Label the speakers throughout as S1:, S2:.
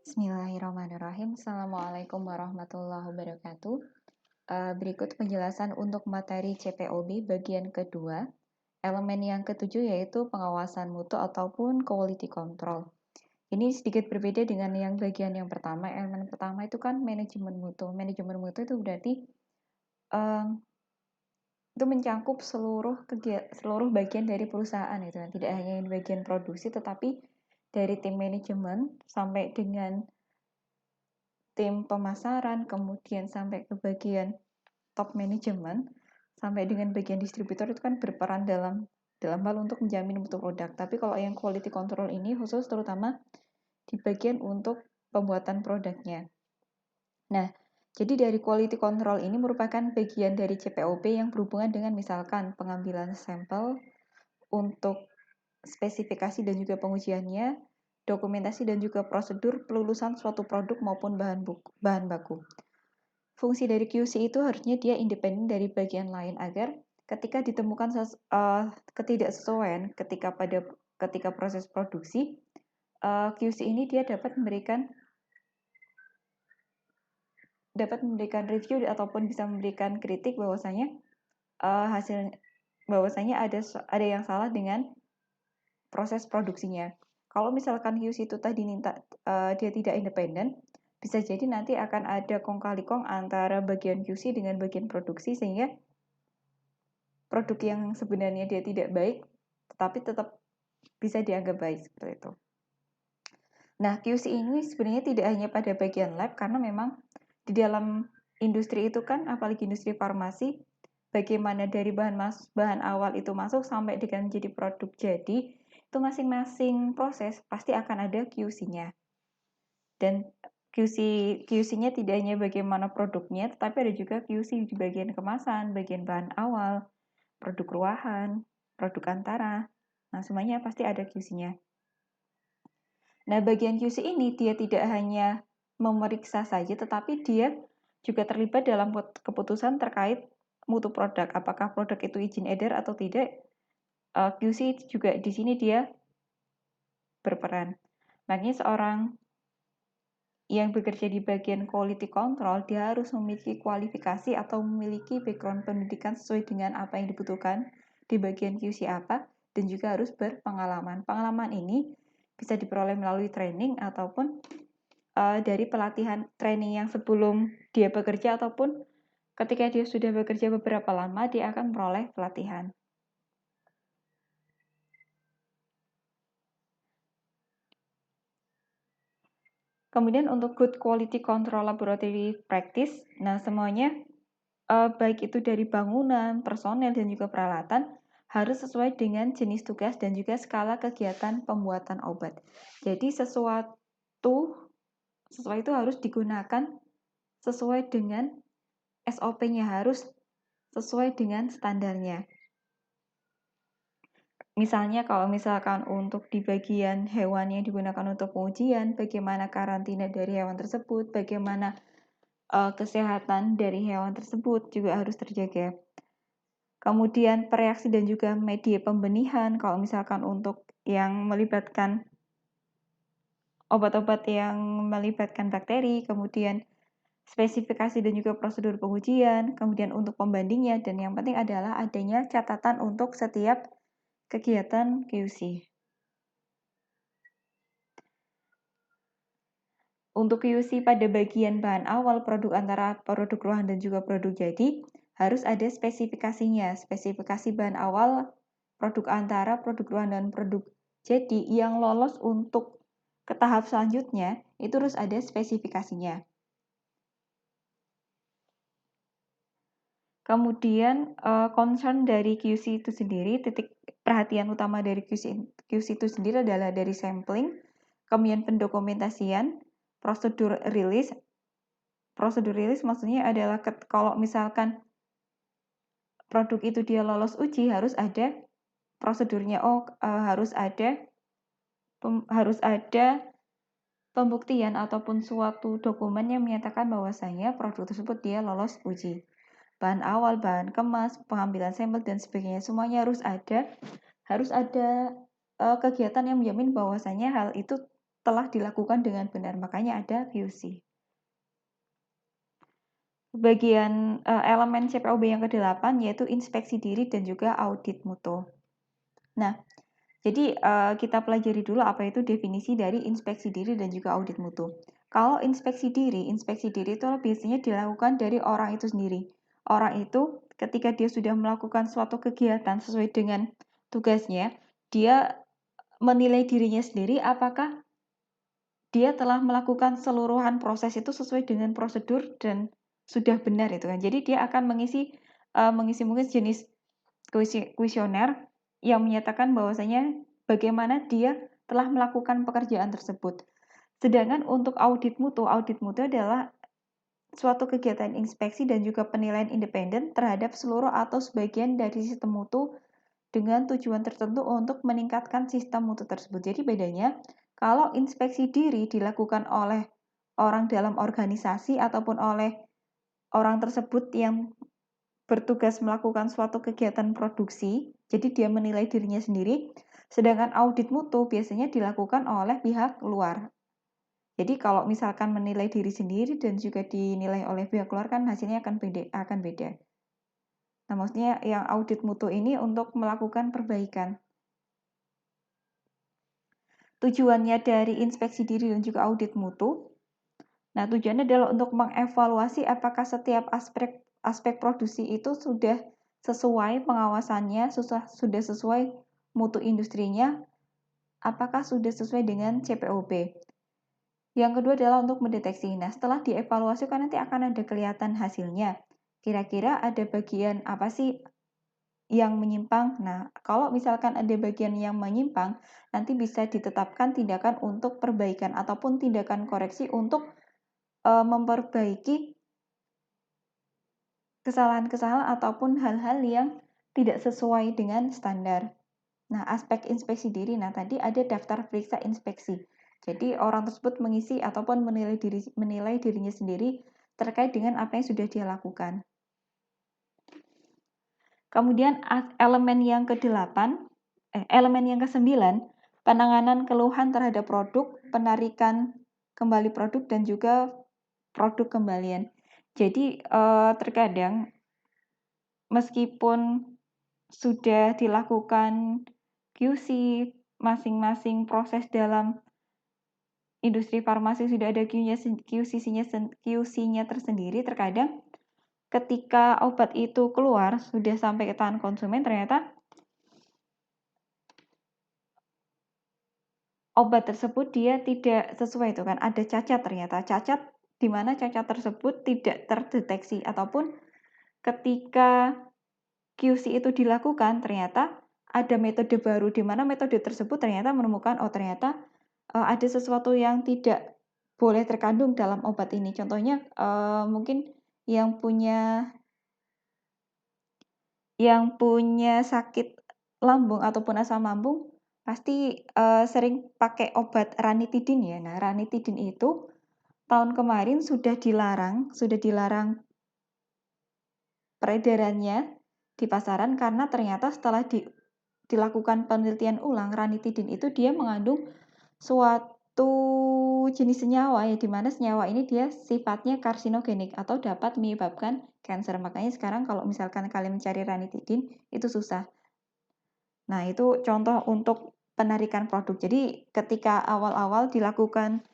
S1: Bismillahirrahmanirrahim. Assalamualaikum warahmatullahi wabarakatuh. Berikut penjelasan untuk materi CPOB bagian kedua. Elemen yang ketujuh yaitu pengawasan mutu ataupun quality control. Ini sedikit berbeda dengan yang bagian yang pertama. Elemen pertama itu kan manajemen mutu. Manajemen mutu itu berarti itu mencakup seluruh bagian dari perusahaan itu kan. Tidak hanya di bagian produksi, tetapi dari tim manajemen sampai dengan tim pemasaran, kemudian sampai ke bagian top management, sampai dengan bagian distributor itu kan berperan dalam hal untuk menjamin mutu produk. Tapi kalau yang quality control ini khusus terutama di bagian untuk pembuatan produknya. Nah, jadi dari quality control ini merupakan bagian dari CPOB yang berhubungan dengan misalkan pengambilan sampel untuk spesifikasi dan juga pengujiannya, dokumentasi dan juga prosedur pelulusan suatu produk maupun bahan baku. Fungsi dari QC itu harusnya dia independen dari bagian lain agar ketika ditemukan ketidaksesuaian ketika proses produksi, QC ini dia dapat memberikan review ataupun bisa memberikan kritik bahwasanya ada yang salah dengan proses produksinya. Kalau misalkan QC itu tadi dia tidak independen, bisa jadi nanti akan ada kong kali kong antara bagian QC dengan bagian produksi sehingga produk yang sebenarnya dia tidak baik tetapi tetap bisa dianggap baik seperti itu. Nah, QC ini sebenarnya tidak hanya pada bagian lab karena memang di dalam industri itu kan, apalagi industri farmasi, bagaimana dari bahan awal itu masuk sampai dengan jadi produk jadi, itu masing-masing proses pasti akan ada QC-nya. Dan QC-nya tidak hanya bagaimana produknya, tetapi ada juga QC di bagian kemasan, bagian bahan awal, produk ruahan, produk antara. Nah, semuanya pasti ada QC-nya. Nah, bagian QC ini dia tidak hanya memeriksa saja, tetapi dia juga terlibat dalam keputusan terkait mutu produk. Apakah produk itu izin edar atau tidak? QC juga di sini dia berperan. Makanya seorang yang bekerja di bagian quality control, dia harus memiliki kualifikasi atau memiliki background pendidikan sesuai dengan apa yang dibutuhkan di bagian QC apa, dan juga harus berpengalaman. Pengalaman ini bisa diperoleh melalui training ataupun dari pelatihan training yang sebelum dia bekerja ataupun ketika dia sudah bekerja beberapa lama, dia akan memperoleh pelatihan. Kemudian untuk good quality control laboratory practice, nah semuanya baik itu dari bangunan, personel, dan juga peralatan harus sesuai dengan jenis tugas dan juga skala kegiatan pembuatan obat. Jadi sesuatu itu harus digunakan sesuai dengan SOP-nya, harus sesuai dengan standarnya. Misalnya kalau misalkan untuk di bagian hewan yang digunakan untuk pengujian, bagaimana karantina dari hewan tersebut, bagaimana kesehatan dari hewan tersebut juga harus terjaga. Kemudian pereaksi dan juga media pembenihan, kalau misalkan untuk yang melibatkan obat-obat yang melibatkan bakteri, kemudian spesifikasi dan juga prosedur pengujian, kemudian untuk pembandingnya, dan yang penting adalah adanya catatan untuk setiap kegiatan QC. Untuk QC pada bagian bahan awal produk antara produk ruahan dan juga produk jadi, harus ada spesifikasinya. Spesifikasi bahan awal produk antara produk ruahan dan produk jadi yang lolos untuk ke tahap selanjutnya, itu harus ada spesifikasinya. Kemudian concern dari QC itu sendiri, titik perhatian utama dari QC itu sendiri adalah dari sampling, kemudian pendokumentasian, prosedur rilis. Prosedur rilis maksudnya adalah kalau misalkan produk itu dia lolos uji, harus ada prosedurnya. Harus ada pembuktian ataupun suatu dokumen yang menyatakan bahwasanya produk tersebut dia lolos uji. Bahan awal, bahan kemas, pengambilan sampel dan sebagainya, semuanya harus ada kegiatan yang menjamin bahwasanya hal itu telah dilakukan dengan benar. Makanya ada QC. Bagian elemen CPOB yang ke-8 yaitu inspeksi diri dan juga audit mutu. Nah, jadi kita pelajari dulu apa itu definisi dari inspeksi diri dan juga audit mutu. Kalau inspeksi diri itu biasanya dilakukan dari orang itu sendiri. Orang itu ketika dia sudah melakukan suatu kegiatan sesuai dengan tugasnya, dia menilai dirinya sendiri apakah dia telah melakukan seluruhan proses itu sesuai dengan prosedur dan sudah benar itu kan. Jadi dia akan mengisi mungkin jenis kuesioner yang menyatakan bahwasanya bagaimana dia telah melakukan pekerjaan tersebut. Sedangkan untuk audit mutu adalah suatu kegiatan inspeksi dan juga penilaian independen terhadap seluruh atau sebagian dari sistem mutu dengan tujuan tertentu untuk meningkatkan sistem mutu tersebut. Jadi bedanya, kalau inspeksi diri dilakukan oleh orang dalam organisasi ataupun oleh orang tersebut yang bertugas melakukan suatu kegiatan produksi, jadi dia menilai dirinya sendiri, sedangkan audit mutu biasanya dilakukan oleh pihak luar. Jadi kalau misalkan menilai diri sendiri dan juga dinilai oleh pihak luar kan hasilnya akan beda. Nah, maksudnya yang audit mutu ini untuk melakukan perbaikan. Tujuannya dari inspeksi diri dan juga audit mutu. Nah, tujuannya adalah untuk mengevaluasi apakah setiap aspek produksi itu sudah sesuai pengawasannya, sudah sesuai mutu industrinya, apakah sudah sesuai dengan CPOB. Yang kedua adalah untuk mendeteksi. Nah, setelah dievaluasi kan nanti akan ada kelihatan hasilnya. Kira-kira ada bagian apa sih yang menyimpang? Nah, kalau misalkan ada bagian yang menyimpang, nanti bisa ditetapkan tindakan untuk perbaikan ataupun tindakan koreksi untuk memperbaiki kesalahan-kesalahan ataupun hal-hal yang tidak sesuai dengan standar. Nah, aspek inspeksi diri, nah tadi ada daftar periksa inspeksi. Jadi orang tersebut mengisi ataupun menilai dirinya sendiri terkait dengan apa yang sudah dia lakukan. Kemudian elemen yang elemen yang ke-9, penanganan keluhan terhadap produk, penarikan kembali produk dan juga produk kembalian. Jadi terkadang meskipun sudah dilakukan QC, masing-masing proses dalam industri farmasi sudah ada QC-nya tersendiri, terkadang ketika obat itu keluar sudah sampai ke tangan konsumen, ternyata obat tersebut dia tidak sesuai itu kan, ada cacat ternyata. Cacat di mana cacat tersebut tidak terdeteksi ataupun ketika QC itu dilakukan ternyata ada metode baru di mana metode tersebut ternyata menemukan ternyata ada sesuatu yang tidak boleh terkandung dalam obat ini. Contohnya mungkin yang punya sakit lambung ataupun asam lambung pasti sering pakai obat ranitidin ya. Nah, ranitidin itu tahun kemarin sudah dilarang peredarannya di pasaran karena ternyata setelah dilakukan penelitian ulang, ranitidin itu dia mengandung suatu jenis senyawa ya, di mana senyawa ini dia sifatnya karsinogenik atau dapat menyebabkan kanker. Makanya sekarang kalau misalkan kalian mencari ranitidin itu susah. Nah, itu contoh untuk penarikan produk. Jadi ketika awal-awal dilakukan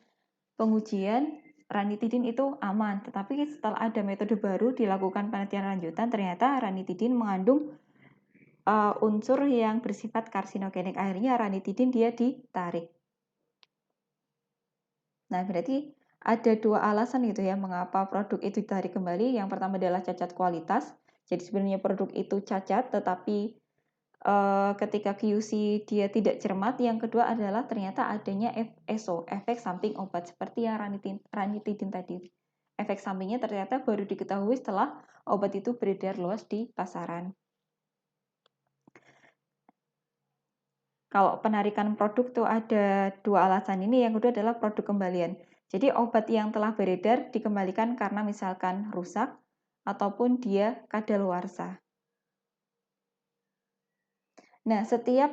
S1: pengujian, ranitidin itu aman. Tetapi setelah ada metode baru dilakukan penelitian lanjutan, ternyata ranitidin mengandung unsur yang bersifat karsinogenik. Akhirnya ranitidin dia ditarik. Nah, berarti ada dua alasan gitu ya mengapa produk itu ditarik kembali. Yang pertama adalah cacat kualitas. Jadi sebenarnya produk itu cacat, tetapi ketika QC dia tidak cermat. Yang kedua adalah ternyata adanya ESO, efek samping obat, seperti yang ranitidin tadi. Efek sampingnya ternyata baru diketahui setelah obat itu beredar luas di pasaran. Kalau penarikan produk tuh ada dua alasan ini. Yang kedua adalah produk kembalian. Jadi obat yang telah beredar dikembalikan karena misalkan rusak ataupun dia kadaluarsa. Nah, setiap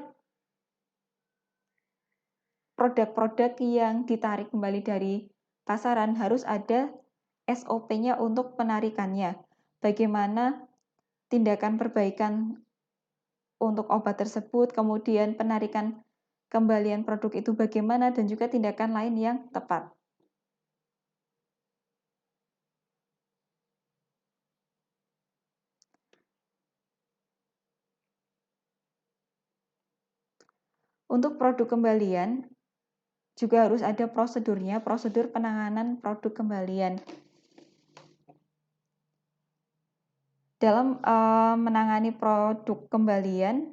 S1: produk-produk yang ditarik kembali dari pasaran harus ada SOP-nya untuk penarikannya. Bagaimana tindakan perbaikan untuk obat tersebut, kemudian penarikan kembalian produk itu bagaimana, dan juga tindakan lain yang tepat. Untuk produk kembalian, juga harus ada prosedurnya, prosedur penanganan produk kembalian. Dalam menangani produk kembalian,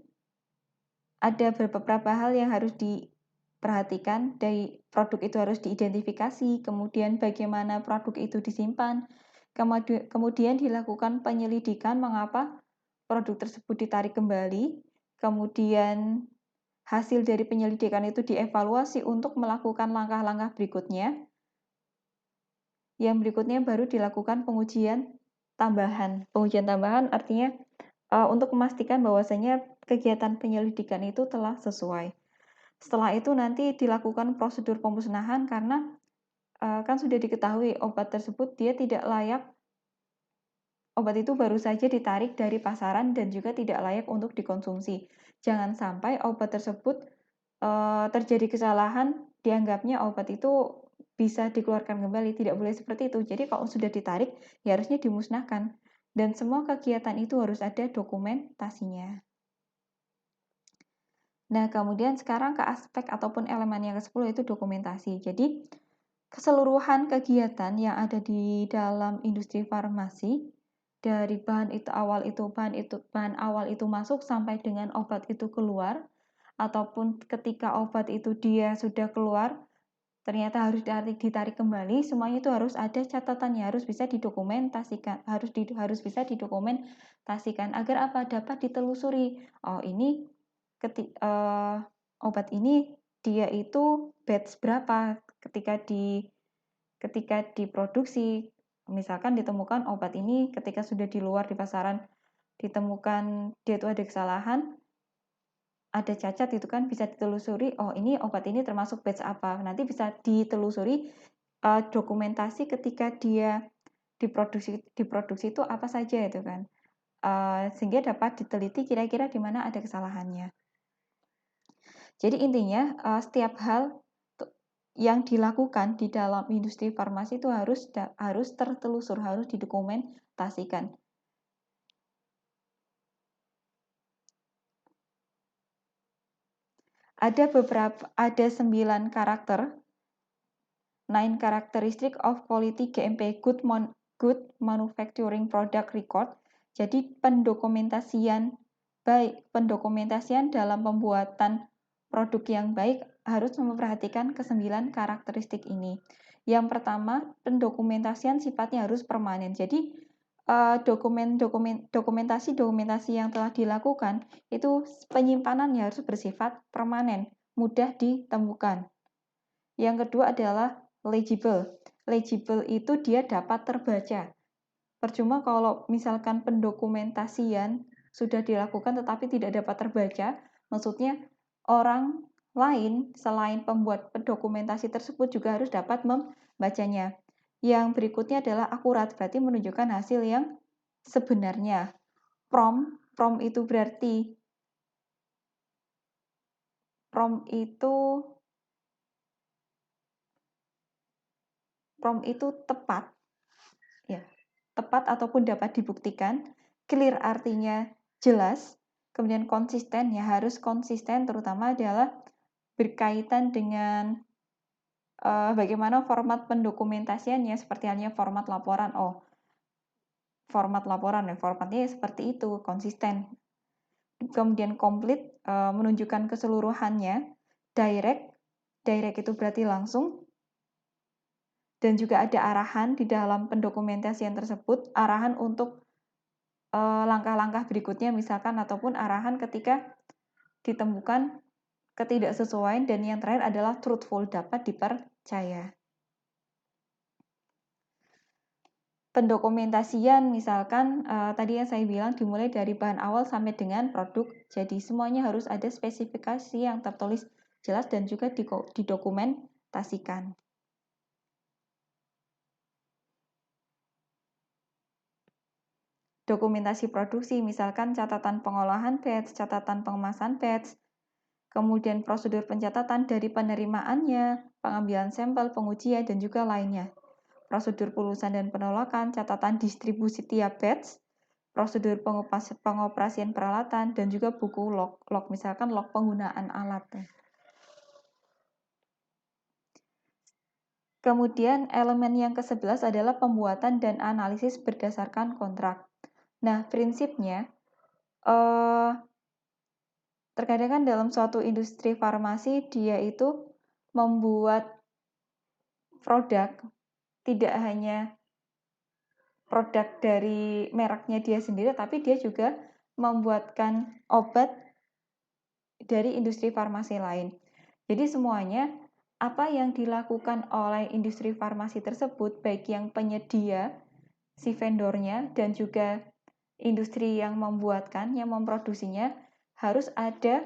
S1: ada beberapa hal yang harus diperhatikan. Dari produk itu harus diidentifikasi, kemudian bagaimana produk itu disimpan, kemudian dilakukan penyelidikan mengapa produk tersebut ditarik kembali, kemudian hasil dari penyelidikan itu dievaluasi untuk melakukan langkah-langkah berikutnya. Yang berikutnya baru dilakukan pengujian tambahan. Pengujian tambahan artinya untuk memastikan bahwasanya kegiatan penyelidikan itu telah sesuai. Setelah itu nanti dilakukan prosedur pemusnahan karena kan sudah diketahui obat tersebut dia tidak layak, obat itu baru saja ditarik dari pasaran dan juga tidak layak untuk dikonsumsi. Jangan sampai obat tersebut terjadi kesalahan, dianggapnya obat itu bisa dikeluarkan kembali. Tidak boleh seperti itu. Jadi kalau sudah ditarik, ya harusnya dimusnahkan. Dan semua kegiatan itu harus ada dokumentasinya. Nah, kemudian sekarang ke aspek ataupun elemen yang ke-10 itu dokumentasi. Jadi, keseluruhan kegiatan yang ada di dalam industri farmasi, dari bahan awal itu masuk sampai dengan obat itu keluar, ataupun ketika obat itu dia sudah keluar, ternyata harus ditarik kembali, semuanya itu harus ada catatannya, harus bisa didokumentasikan, harus bisa didokumentasikan agar apa? Dapat ditelusuri. Oh, ini obat ini dia itu batch berapa ketika diproduksi. Misalkan ditemukan obat ini ketika sudah di luar di pasaran ditemukan dia itu ada kesalahan, ada cacat, itu kan bisa ditelusuri, oh ini obat ini termasuk batch apa. Nanti bisa ditelusuri dokumentasi ketika dia diproduksi itu apa saja itu kan. Sehingga dapat diteliti kira-kira di mana ada kesalahannya. Jadi intinya setiap hal yang dilakukan di dalam industri farmasi itu harus tertelusur, harus didokumentasikan. Ada 9 karakter, 9 characteristic of quality GMP, good manufacturing product record. Jadi pendokumentasian dalam pembuatan produk yang baik harus memperhatikan ke-9 karakteristik ini. Yang pertama, pendokumentasian sifatnya harus permanen. Jadi dokumentasi yang telah dilakukan itu penyimpanannya harus bersifat permanen, mudah ditemukan. Yang kedua adalah legible. Legible itu dia dapat terbaca. Percuma kalau misalkan pendokumentasian sudah dilakukan tetapi tidak dapat terbaca, maksudnya orang lain selain pembuat dokumentasi tersebut juga harus dapat membacanya. Yang berikutnya adalah akurat, berarti menunjukkan hasil yang sebenarnya. Prompt itu berarti prompt itu tepat, ya, tepat ataupun dapat dibuktikan. Clear artinya jelas. Kemudian konsisten, ya harus konsisten, terutama adalah berkaitan dengan bagaimana format pendokumentasiannya, seperti halnya format laporan. Oh, format laporan, ya formatnya seperti itu, konsisten. Kemudian komplit, menunjukkan keseluruhannya. Direct itu berarti langsung. Dan juga ada arahan di dalam pendokumentasian tersebut, arahan untuk langkah-langkah berikutnya misalkan, ataupun arahan ketika ditemukan ketidaksesuaian, dan yang terakhir adalah truthful, dapat dipercaya. Pendokumentasian misalkan tadi yang saya bilang dimulai dari bahan awal sampai dengan produk, jadi semuanya harus ada spesifikasi yang tertulis jelas dan juga didokumentasikan. Dokumentasi produksi, misalkan catatan pengolahan batch, catatan pengemasan batch, kemudian prosedur pencatatan dari penerimaannya, pengambilan sampel, pengujian, dan juga lainnya. Prosedur pelulusan dan penolakan, catatan distribusi tiap batch, prosedur pengoperasian peralatan, dan juga buku log, misalkan log penggunaan alat. Kemudian elemen yang ke-11 adalah pembuatan dan analisis berdasarkan kontrak. Nah, prinsipnya, terkadang kan dalam suatu industri farmasi, dia itu membuat produk, tidak hanya produk dari mereknya dia sendiri, tapi dia juga membuatkan obat dari industri farmasi lain. Jadi semuanya, apa yang dilakukan oleh industri farmasi tersebut, baik yang penyedia, si vendornya, dan juga industri yang membuatkan, yang memproduksinya, harus ada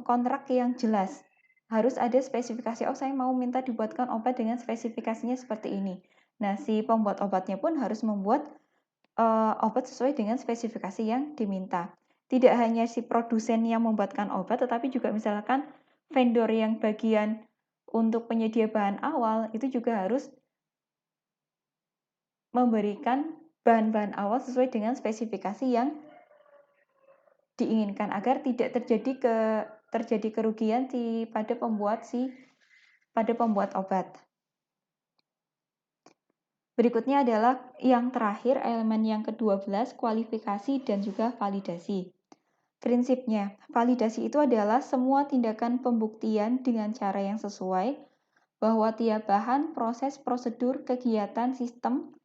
S1: kontrak yang jelas. Harus ada spesifikasi, oh saya mau minta dibuatkan obat dengan spesifikasinya seperti ini. Nah, si pembuat obatnya pun harus membuat obat sesuai dengan spesifikasi yang diminta. Tidak hanya si produsen yang membuatkan obat, tetapi juga misalkan vendor yang bagian untuk penyedia bahan awal, itu juga harus memberikan bahan-bahan awal sesuai dengan spesifikasi yang diinginkan, agar tidak terjadi kerugian pada pembuat obat. Berikutnya adalah yang terakhir, elemen yang ke-12, kualifikasi dan juga validasi. Prinsipnya, validasi itu adalah semua tindakan pembuktian dengan cara yang sesuai, bahwa tiap bahan, proses, prosedur, kegiatan, sistem,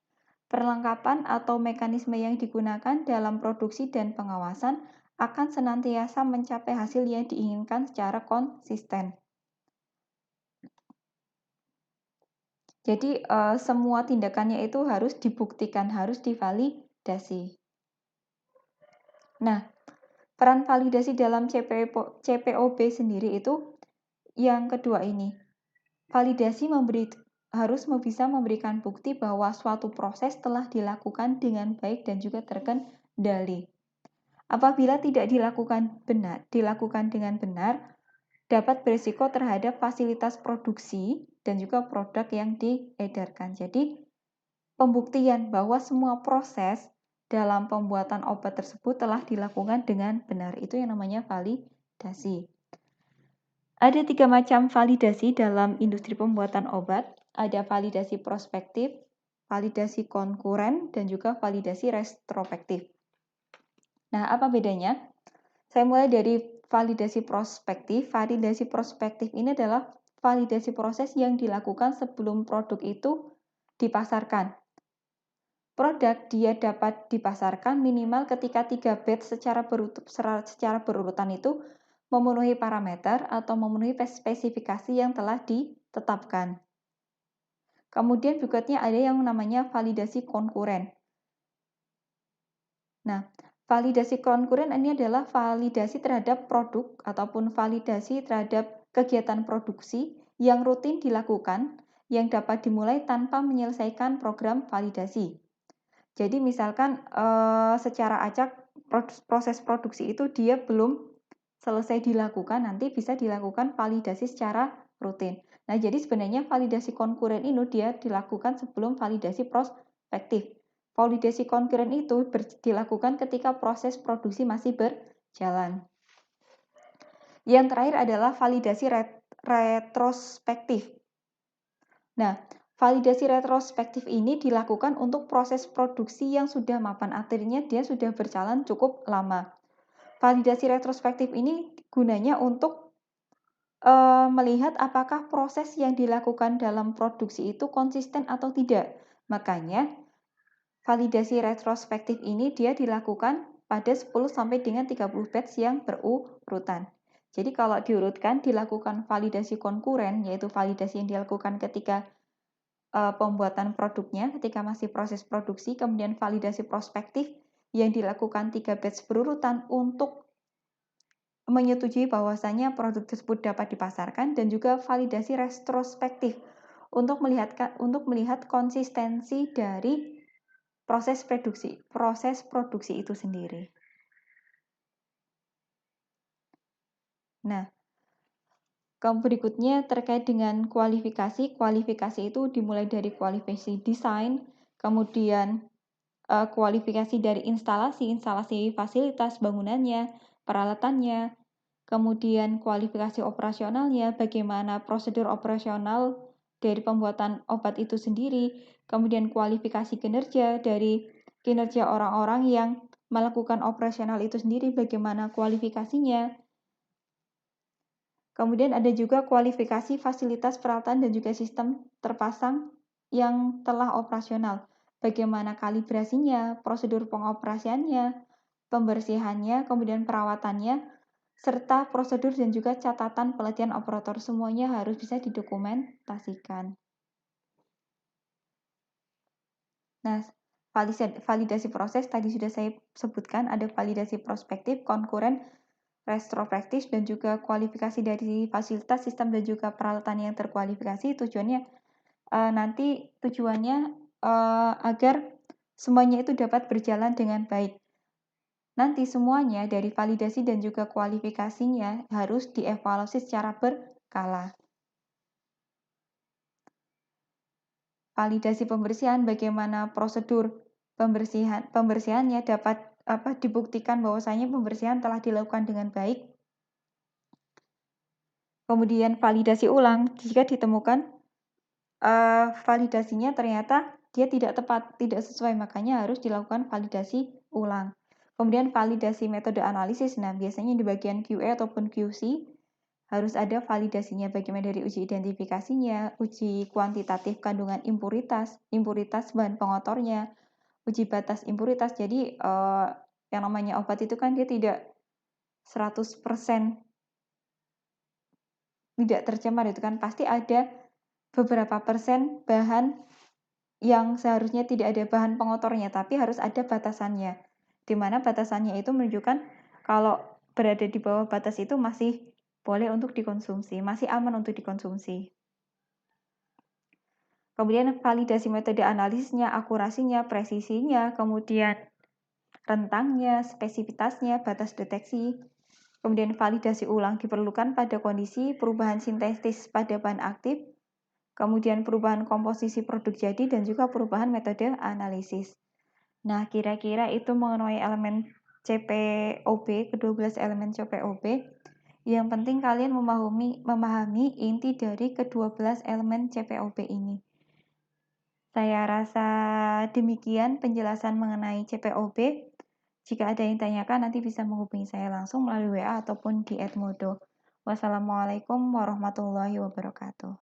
S1: perlengkapan atau mekanisme yang digunakan dalam produksi dan pengawasan akan senantiasa mencapai hasil yang diinginkan secara konsisten. Jadi semua tindakannya itu harus dibuktikan, harus divalidasi. Nah, peran validasi dalam CPOB sendiri itu yang kedua ini. Validasi harus bisa memberikan bukti bahwa suatu proses telah dilakukan dengan baik dan juga terkendali. Apabila tidak dilakukan dengan benar, dapat berisiko terhadap fasilitas produksi dan juga produk yang diedarkan. Jadi, pembuktian bahwa semua proses dalam pembuatan obat tersebut telah dilakukan dengan benar, itu yang namanya validasi. Ada 3 macam validasi dalam industri pembuatan obat. Ada validasi prospektif, validasi konkuren, dan juga validasi retrospektif. Nah, apa bedanya? Saya mulai dari validasi prospektif. Validasi prospektif ini adalah validasi proses yang dilakukan sebelum produk itu dipasarkan. Produk dia dapat dipasarkan minimal ketika 3 batch secara berurutan itu memenuhi parameter atau memenuhi spesifikasi yang telah ditetapkan. Kemudian berikutnya ada yang namanya validasi konkuren. Nah, validasi konkuren ini adalah validasi terhadap produk ataupun validasi terhadap kegiatan produksi yang rutin dilakukan yang dapat dimulai tanpa menyelesaikan program validasi. Jadi misalkan secara acak proses produksi itu dia belum selesai dilakukan, nanti bisa dilakukan validasi secara rutin. Nah, jadi sebenarnya validasi konkuren ini dia dilakukan sebelum validasi prospektif. Validasi konkuren itu dilakukan ketika proses produksi masih berjalan. Yang terakhir adalah validasi retrospektif. Nah, validasi retrospektif ini dilakukan untuk proses produksi yang sudah mapan, artinya dia sudah berjalan cukup lama. Validasi retrospektif ini gunanya untuk melihat apakah proses yang dilakukan dalam produksi itu konsisten atau tidak. Makanya, validasi retrospektif ini dia dilakukan pada 10 sampai dengan 30 batch yang berurutan. Jadi kalau diurutkan, dilakukan validasi konkuren, yaitu validasi yang dilakukan ketika pembuatan produknya, ketika masih proses produksi, kemudian validasi prospektif yang dilakukan 3 batch berurutan untuk menyetujui bahwasanya produk tersebut dapat dipasarkan dan juga validasi retrospektif untuk melihat konsistensi dari proses produksi itu sendiri. Nah, berikutnya terkait dengan kualifikasi. Kualifikasi itu dimulai dari kualifikasi desain, kemudian kualifikasi dari instalasi fasilitas bangunannya, peralatannya, kemudian kualifikasi operasionalnya, bagaimana prosedur operasional dari pembuatan obat itu sendiri, kemudian kualifikasi kinerja dari kinerja orang-orang yang melakukan operasional itu sendiri, bagaimana kualifikasinya. Kemudian ada juga kualifikasi fasilitas peralatan dan juga sistem terpasang yang telah operasional. Bagaimana kalibrasinya, prosedur pengoperasiannya, pembersihannya, kemudian perawatannya, serta prosedur dan juga catatan pelatihan operator. Semuanya harus bisa didokumentasikan. Nah, validasi proses tadi sudah saya sebutkan, ada validasi prospektif, konkuren, retrospektif, dan juga kualifikasi dari fasilitas, sistem, dan juga peralatan yang terkualifikasi. Tujuannya agar semuanya itu dapat berjalan dengan baik. Nanti semuanya dari validasi dan juga kualifikasinya harus dievaluasi secara berkala. Validasi pembersihan, bagaimana prosedur pembersihannya dapat dibuktikan bahwasanya pembersihan telah dilakukan dengan baik. Kemudian validasi ulang, jika ditemukan validasinya ternyata dia tidak tepat, tidak sesuai, makanya harus dilakukan validasi ulang. Kemudian validasi metode analisis, nah biasanya di bagian QA ataupun QC harus ada validasinya, bagaimana dari uji identifikasinya, uji kuantitatif kandungan impuritas bahan pengotornya, uji batas impuritas. Jadi yang namanya obat itu kan dia tidak 100% tidak tercemar, itu kan pasti ada beberapa persen bahan yang seharusnya tidak ada bahan pengotornya, tapi harus ada batasannya. Di mana batasannya itu menunjukkan kalau berada di bawah batas itu masih boleh untuk dikonsumsi, masih aman untuk dikonsumsi. Kemudian validasi metode analisisnya, akurasinya, presisinya, kemudian rentangnya, spesifitasnya, batas deteksi. Kemudian validasi ulang diperlukan pada kondisi perubahan sintetis pada bahan aktif, kemudian perubahan komposisi produk jadi, dan juga perubahan metode analisis. Nah, kira-kira itu mengenai elemen CPOB, ke-12 elemen CPOB. Yang penting kalian memahami inti dari ke-12 elemen CPOB ini. Saya rasa demikian penjelasan mengenai CPOB. Jika ada yang tanyakan, nanti bisa menghubungi saya langsung melalui WA ataupun di @modo. Wassalamualaikum warahmatullahi wabarakatuh.